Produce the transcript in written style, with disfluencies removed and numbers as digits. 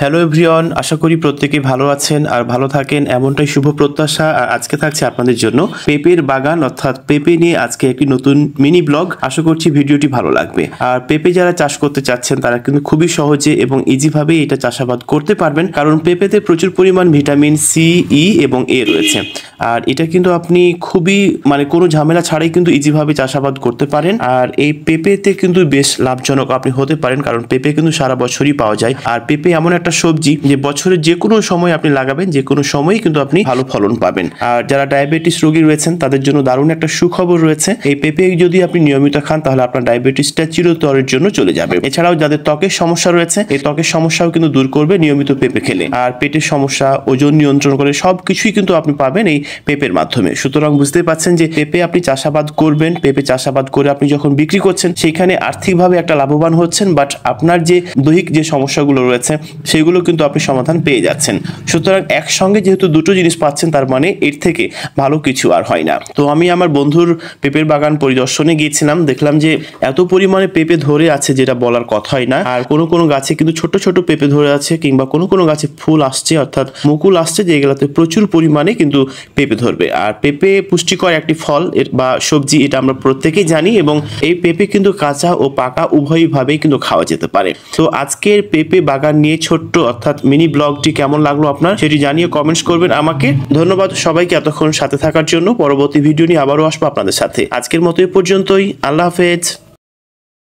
Hello everyone, আশা করি প্রত্যেকেই ভালো আছেন আর ভালো থাকেন এমনটাই শুভ প্রত্যাশা। আর আজকে থাকছে আপনাদের জন্য পেঁপের বাগান অর্থাৎ পেঁপে নিয়ে আজকে একটি নতুন মিনি ব্লগ। আশা করছি ভিডিওটি ভালো লাগবে। আর পেঁপে যারা চাষ করতে চাচ্ছেন তারা কিন্তু খুবই সহজে এবং ইজিভাবে এটা চাষাবাদ করতে পারবেন, কারণ পেঁপেতে প্রচুর পরিমাণ ভিটামিন সি, ই এবং এ রয়েছে। আর এটা কিন্তু আপনি খুবই কোনো ঝামেলা ছাড়াই কিন্তু ইজিভাবে চাষাবাদ করতে পারেন। আর এই পেঁপেতে কিন্তু বেশ লাভজনক আপনি হতে পারেন, কারণ পেঁপে কিন্তু সারা বছরই পাওয়া যায়। আর পেঁপে এমন একটা সবজি যে বছরের যে কোনো সময় আপনি লাগাবেন, যে কোনো সময়ই কিন্তু আপনি ভালো ফলন পাবেন। আর যারা ডায়াবেটিস রোগী রয়েছেন তাদের জন্য দারুণ একটা সুখবর রয়েছে। এই পেঁপে যদি আপনি নিয়মিত খান তাহলে আপনার ডায়াবেটিসটা চিরতরের জন্য চলে যাবে। এছাড়াও যাদের ত্বকের সমস্যা রয়েছে, এই ত্বকের সমস্যাও কিন্তু দূর করবে নিয়মিত পেঁপে খেলে। আর পেটের সমস্যা, ওজন নিয়ন্ত্রণ করে সবকিছুই কিন্তু আপনি পাবেন এই পেঁপের মাধ্যমে। সুতরাং বুঝতে পারছেন যে পেঁপে আপনি চাষাবাদ করবেন, পেঁপে চাষাবাদ করে আপনি যখন বিক্রি করছেন সেখানে আর্থিকভাবে একটা লাভবান হচ্ছেন, বাট আপনার যে দৈহিক যে সমস্যাগুলো রয়েছে সেগুলো কিন্তু আপনি সমাধান পেয়ে যাচ্ছেন। সুতরাং একসঙ্গে যেহেতু দুটো জিনিস পাচ্ছেন, তার মানে এর থেকে ভালো কিছু আর হয় না। তো আমি আমার বন্ধুর পেঁপের বাগান পরিদর্শনে গিয়েছিলাম, দেখলাম যে এত পরিমাণে পেঁপে ধরে আছে যেটা বলার কথাই না। আর কোনো কোনো গাছে কিন্তু ছোট ছোট পেঁপে ধরে আছে, কিংবা কোনো কোনো গাছে ফুল আসছে অর্থাৎ মুকুল আসছে, যেগুলোতে প্রচুর পরিমাণে কিন্তু পেঁপে ধরবে। আর পেঁপে পুষ্টিকর একটি ফল বা সবজি, এটা আমরা প্রত্যেকেই জানি, এবং এই পেঁপে কিন্তু কাঁচা ও পাকা উভয়ভাবেই কিন্তু খাওয়া যেতে পারে। তো আজকের পেঁপে বাগান নিয়ে ছোট্ট অর্থাৎ মিনি ব্লগটি কেমন লাগলো আপনার, সেটি জানিয়ে কমেন্টস করবেন আমাকে। ধন্যবাদ সবাইকে এতক্ষণ সাথে থাকার জন্য। পরবর্তী ভিডিও নিয়ে আবারও আসবো আপনাদের সাথে। আজকের মতো এ পর্যন্তই। আল্লাহ হাফেজ।